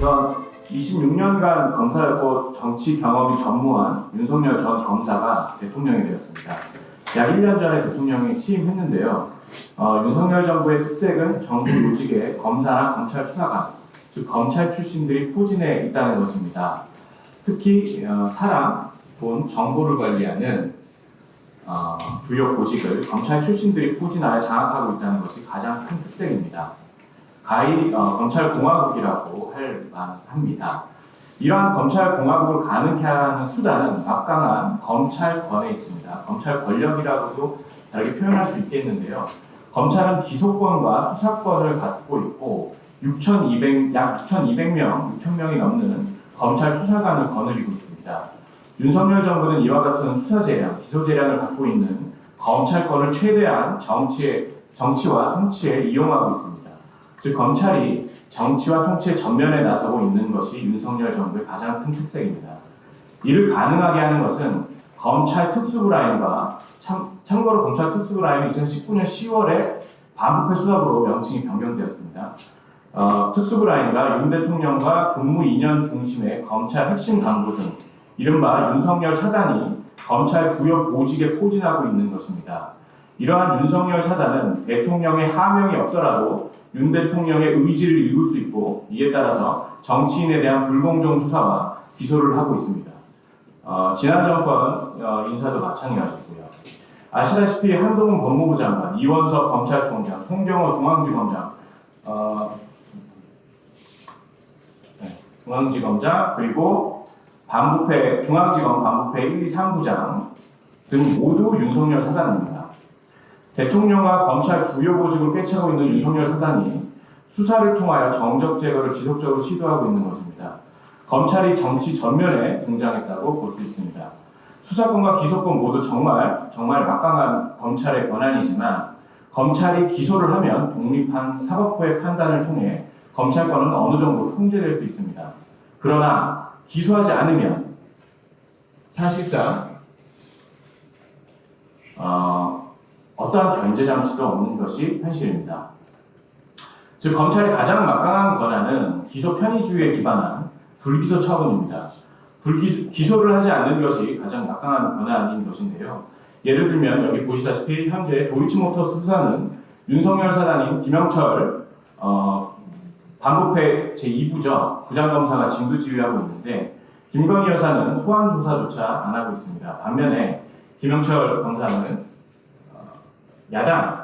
우선 26년간 검사였고 정치 경험이 전무한 윤석열 전 검사가 대통령이 되었습니다. 약 1년 전에 대통령이 취임했는데요. 윤석열 정부의 특색은 정부 요직에 검사나 검찰 수사관, 즉 검찰 출신들이 포진해 있다는 것입니다. 특히 사람, 돈, 정보를 관리하는 주요 보직을 검찰 출신들이 포진하여 장악하고 있다는 것이 가장 큰 특색입니다. 가히 검찰공화국이라고 할 만합니다. 이러한 검찰공화국을 가능케 하는 수단은 막강한 검찰권에 있습니다. 검찰 권력이라고도 다르게 표현할 수 있겠는데요. 검찰은 기소권과 수사권을 갖고 있고 약 6,200명이 넘는 검찰 수사관을 거느리고 있습니다. 윤석열 정부는 이와 같은 수사 재량, 기소 재량을 갖고 있는 검찰권을 최대한 정치와 통치에 이용하고 있습니다. 즉 검찰이 정치와 통치의 전면에 나서고 있는 것이 윤석열 정부의 가장 큰 특색입니다. 이를 가능하게 하는 것은 검찰 특수부 라인과 참고로 검찰 특수부 라인은 2019년 10월에 반부패 수사부로 명칭이 변경되었습니다. 특수부 라인과 윤 대통령과 근무 이념 중심의 검찰 핵심 간부 등 이른바 윤석열 사단이 검찰 주요 보직에 포진하고 있는 것입니다. 이러한 윤석열 사단은 대통령의 하명이 없더라도 윤 대통령의 의지를 읽을 수 있고 이에 따라서 정치인에 대한 불공정 수사와 기소를 하고 있습니다. 지난 정권 인사도 마찬가지고요. 아시다시피 한동훈 법무부 장관, 이원석 검찰총장, 송경호 중앙지검장, 그리고 중앙지검 반부패 1, 2, 3부장 등 모두 윤석열 사단입니다. 대통령과 검찰 주요 보직을 꿰차고 있는 윤석열 사단이 수사를 통하여 정적 제거를 지속적으로 시도하고 있는 것입니다. 검찰이 정치 전면에 등장했다고 볼 수 있습니다. 수사권과 기소권 모두 정말 막강한 검찰의 권한이지만 검찰이 기소를 하면 독립한 사법부의 판단을 통해 검찰권은 어느 정도 통제될 수 있습니다. 그러나 기소하지 않으면 사실상 어떠한 견제 장치도 없는 것이 현실입니다. 즉 검찰의 가장 막강한 권한은 기소 편의주의에 기반한 불기소 처분입니다. 기소를 하지 않는 것이 가장 막강한 권한인 것인데요. 예를 들면 여기 보시다시피 현재 도이치모터스 수사는 윤석열 사단인 김영철 반부패 제2부죠. 부장검사가 진두지휘하고 있는데 김건희 여사는 소환 조사조차 안 하고 있습니다. 반면에 김영철 검사는 야당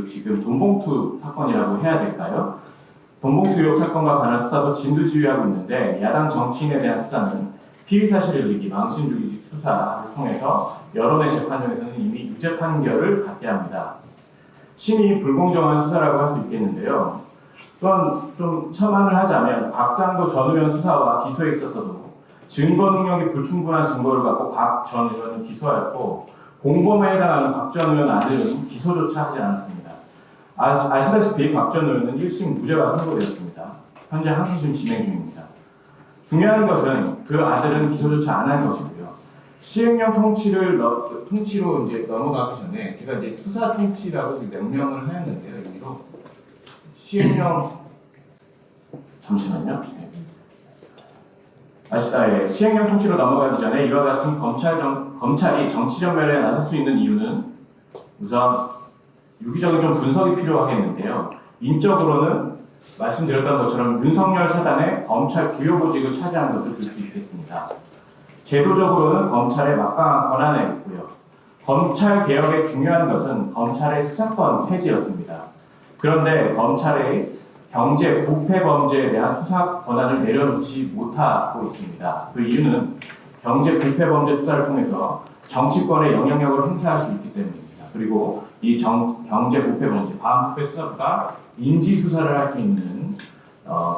지금 돈봉투 사건이라고 해야 될까요? 돈봉투 의혹 사건과 관한 수사도 진두지휘하고 있는데 야당 정치인에 대한 수사는 피의 사실을 이기 망신주기식 수사를 통해서 여론의 재판정에서는 이미 유죄 판결을 받게 합니다. 심히 불공정한 수사라고 할 수 있겠는데요. 또한 좀 첨언을 하자면 박상도 전 의원 수사와 기소에 있어서도 증거 능력이 불충분한 증거를 갖고 박 전 의원을 기소하였고 공범에 해당하는 박 전 의원 아들은 기소조차 하지 않았습니다. 아시다시피 박 전 의원은 1심 무죄가 선고되었습니다. 현재 항소심 진행 중입니다. 중요한 것은 그 아들은 기소조차 안 한 것이고요. 시행령 통치로 이제 넘어가기 전에 제가 이제 수사 통치라고 명명을 하였는데요. 여기로 시행령 잠시만요. 시행령 통치로 넘어가기 전에 이와 같은 검찰이 정치 전면에 나설 수 있는 이유는 우선 유기적인 좀 분석이 필요하겠는데요. 인적으로는 말씀드렸던 것처럼 윤석열 사단의 검찰 주요 보직을 차지한 것을 볼 수 있겠습니다. 제도적으로는 검찰의 막강한 권한에 있고요. 검찰 개혁의 중요한 것은 검찰의 수사권 폐지였습니다. 그런데 검찰의 경제 부패 범죄에 대한 수사 권한을 내려놓지 못하고 있습니다. 그 이유는 경제 부패 범죄 수사를 통해서 정치권의 영향력을 행사할 수 있기 때문입니다. 그리고 이 경제 부패 범죄 반부패 수사부가 인지 수사를 할 수 있는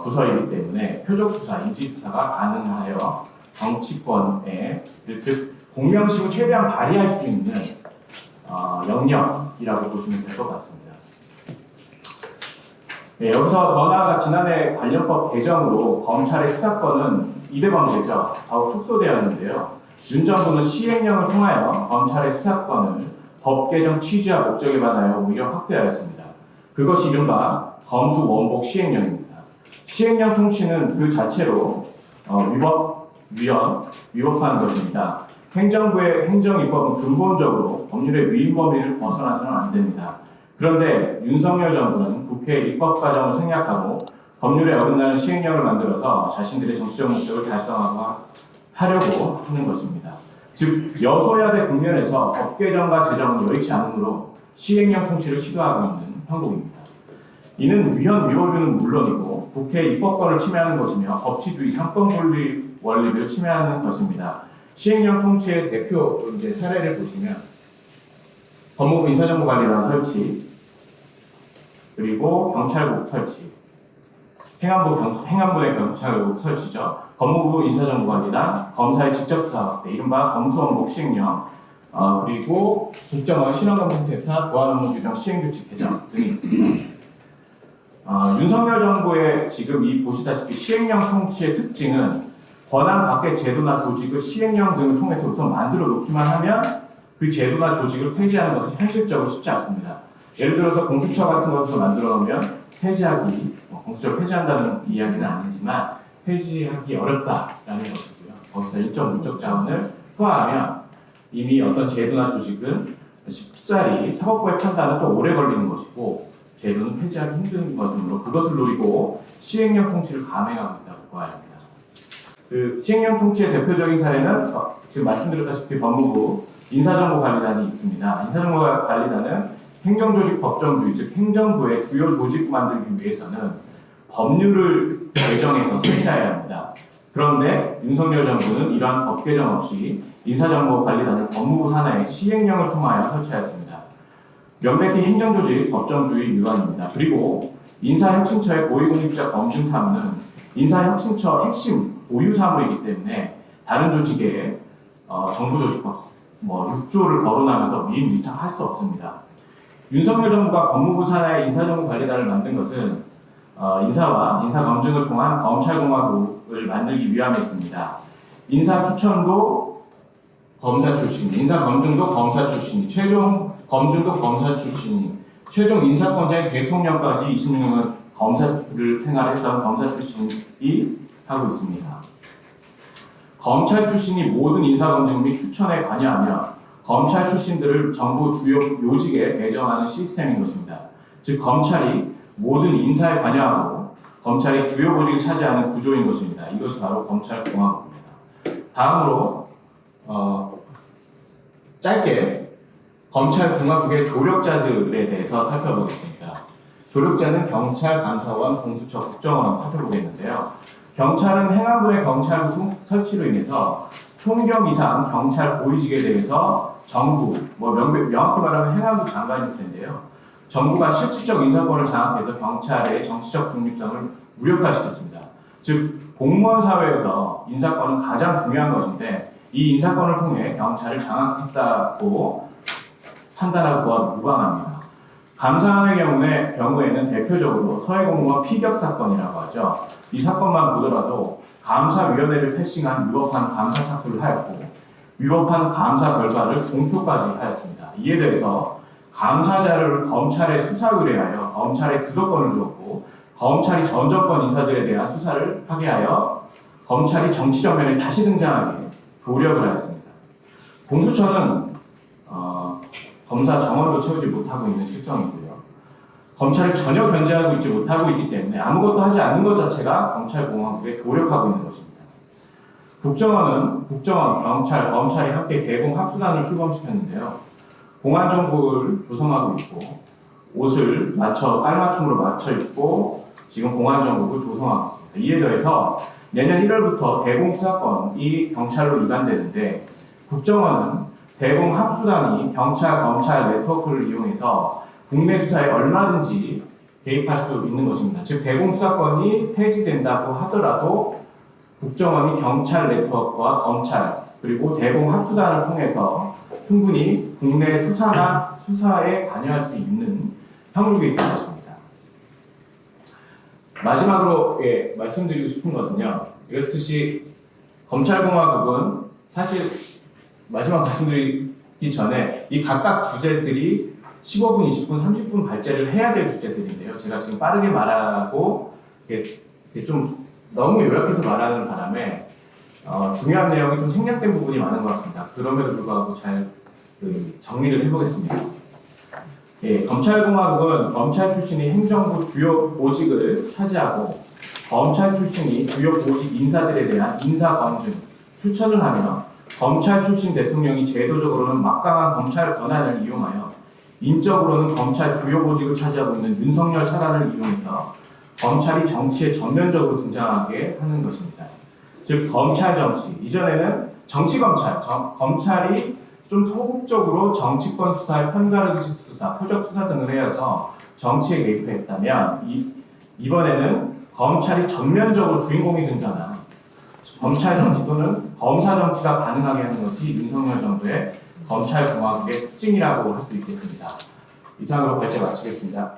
부서이기 때문에 표적 수사, 인지 수사가 가능하여 정치권의 즉 공명심을 최대한 발휘할 수 있는 영역이라고 보시면 될 것 같습니다. 네, 여기서 더 나아가 지난해 관련법 개정으로 검찰의 수사권은 이대범죄죠. 더욱 축소되었는데요. 윤 정부는 시행령을 통하여 검찰의 수사권을 법 개정 취지와 목적에 반하여 오히려 확대하였습니다. 그것이 이른바 검수 원복 시행령입니다. 시행령 통치는 그 자체로 위법한 것입니다. 행정부의 행정입법은 근본적으로 법률의 위임 범위를 벗어나서는 안 됩니다. 그런데 윤석열 정부는 국회 입법 과정을 생략하고 법률에 어긋나는 시행령을 만들어서 자신들의 정치적 목적을 달성하려고 하는 것입니다. 즉 여소야대 국면에서 법 개정과 제정은 여의치 않으므로 시행령 통치를 시도하고 있는 형국입니다. 이는 위헌 위법유는 물론이고 국회 입법권을 침해하는 것이며 법치주의 상권 원리를 침해하는 것입니다. 시행령 통치의 대표 사례를 보시면 법무부 인사정보관리단 설치, 그리고 경찰국 설치, 행안부 내 경찰국 설치죠. 법무부 인사정보관리단, 검사의 직접수사 확대, 이른바 검수원복 시행령, 그리고 국정원 신원검증센터 보안업무 규정 시행규칙 개정 등이 있습니다. 윤석열 정부의 지금 이 보시다시피 시행령 통치의 특징은 권한 밖의 제도나 조직을 시행령 등을 통해서 우선 만들어 놓기만 하면 그 제도나 조직을 폐지하는 것은 현실적으로 쉽지 않습니다. 예를 들어서 공수처 같은 것을 만들어 놓으면 폐지하기, 공수처를 폐지한다는 이야기는 아니지만 폐지하기 어렵다라는 것이고요. 거기서 일정 물적 자원을 투하하면 이미 어떤 제도나 조직은 쉽사리 사법부의 판단은 또 오래 걸리는 것이고 제도는 폐지하기 힘든 것이므로 그것을 노리고 시행령 통치를 감행하고 있다고 봐야 합니다. 그 시행령 통치의 대표적인 사례는 지금 말씀드렸다시피 법무부 인사정보관리단이 있습니다. 인사정보관리단은 행정조직 법정주의, 즉 행정부의 주요 조직 만들기 위해서는 법률을 개정해서 설치해야 합니다. 그런데 윤석열 정부는 이러한 법 개정 없이 인사정보관리단을 법무부 산하의 시행령을 통하여 설치하였습니다. 명백히 행정조직 법정주의 위반입니다. 그리고 인사혁신처의 고위공직자 검증 사무는 인사혁신처 핵심 보유 사무이기 때문에 다른 조직에 정부 조직법 6조를 거론하면서 위임 위탁할 수 없습니다. 윤석열 정부가 법무부 산하의 인사정보관리단을 만든 것은 인사와 인사검증을 통한 검찰공화국을 만들기 위함이었습니다. 인사추천도 검사 출신, 인사검증도 검사 출신, 최종 검증도 검사 출신이, 최종 인사권자인 대통령까지 26년은 검사를 생활했던 검사 출신이 하고 있습니다. 검찰 출신이 모든 인사검증 및 추천에 관여하며 검찰 출신들을 정부 주요 요직에 배정하는 시스템인 것입니다. 즉 검찰이 모든 인사에 관여하고 검찰이 주요 보직을 차지하는 구조인 것입니다. 이것이 바로 검찰공화국입니다. 다음으로 짧게 검찰공화국의 조력자들에 대해서 살펴보겠습니다. 조력자는 경찰, 감사원, 공수처, 국정원 살펴보겠는데요. 경찰은 행안부 내 경찰국 설치로 인해서 총경 이상 경찰 고위직에 대해서 정부, 명확히 말하면 행안부 장관일 텐데요. 정부가 실질적 인사권을 장악해서 경찰의 정치적 중립성을 무력화시켰습니다. 즉 공무원 사회에서 인사권은 가장 중요한 것인데 이 인사권을 통해 경찰을 장악했다고 판단하고 무방합니다. 감사원의 경우에는 대표적으로 서해공무원 피격 사건이라고 하죠. 이 사건만 보더라도 감사위원회를 패싱한 위법한 감사 착수를 하였고 위법한 감사 결과를 공표까지 하였습니다. 이에 대해서 감사 자료를 검찰에 수사 의뢰하여 검찰에 주도권을 주었고 검찰이 전 정권 인사들에 대한 수사를 하게 하여 검찰이 정치적 면에 다시 등장하게 조력을 하였습니다. 공수처는 검사 정원도 채우지 못하고 있는 실정이고요. 검찰을 전혀 견제하고 있지 못하고 있기 때문에 아무것도 하지 않는 것 자체가 검찰공화국에 조력하고 있는 것입니다. 국정원, 경찰, 검찰이 함께 대공 합수단을 출범시켰는데요. 공안정국을 조성하고 있고 옷을 깔맞춤으로 맞춰 입고 지금 공안정국을 조성하고 있습니다. 이에 더해서 내년 1월부터 대공수사권이 경찰로 이관되는데 국정원은 대공 합수단이 경찰, 검찰 네트워크를 이용해서 국내 수사에 얼마든지 개입할 수 있는 것입니다. 즉 대공 수사권이 폐지된다고 하더라도 국정원이 경찰 네트워크와 검찰 그리고 대공 합수단을 통해서 충분히 국내 수사에 관여할 수 있는 형국이 있다는 것입니다. 마지막으로 말씀드리고 싶은 것은요. 이렇듯이 검찰공화국은 사실 마지막 말씀드리기 전에 이 각각 주제들이 15분, 20분, 30분 발제를 해야 될 주제들인데요. 제가 지금 빠르게 말하고 좀 너무 요약해서 말하는 바람에 중요한 내용이 좀 생략된 부분이 많은 것 같습니다. 그럼에도 불구하고 잘 정리를 해보겠습니다. 예, 검찰공화국은 검찰 출신이 행정부 주요 보직을 차지하고 검찰 출신이 주요 보직 인사들에 대한 인사 검증, 추천을 하며 검찰 출신 대통령이 제도적으로는 막강한 검찰 권한을 이용하여 인적으로는 검찰 주요 보직을 차지하고 있는 윤석열 차관을 이용해서 검찰이 정치에 전면적으로 등장하게 하는 것입니다. 즉 검찰 정치, 이전에는 정치 검찰, 검찰이 좀 소극적으로 정치권 수사에 편가르기식 수사, 표적 수사 등을 해서 정치에 개입했다면 이번에는 검찰이 전면적으로 주인공이 등장한 검찰 정치 또는 검사 정치가 가능하게 하는 것이 윤석열 정부의 검찰공화국의 특징이라고 할 수 있겠습니다. 이상으로 발제 마치겠습니다.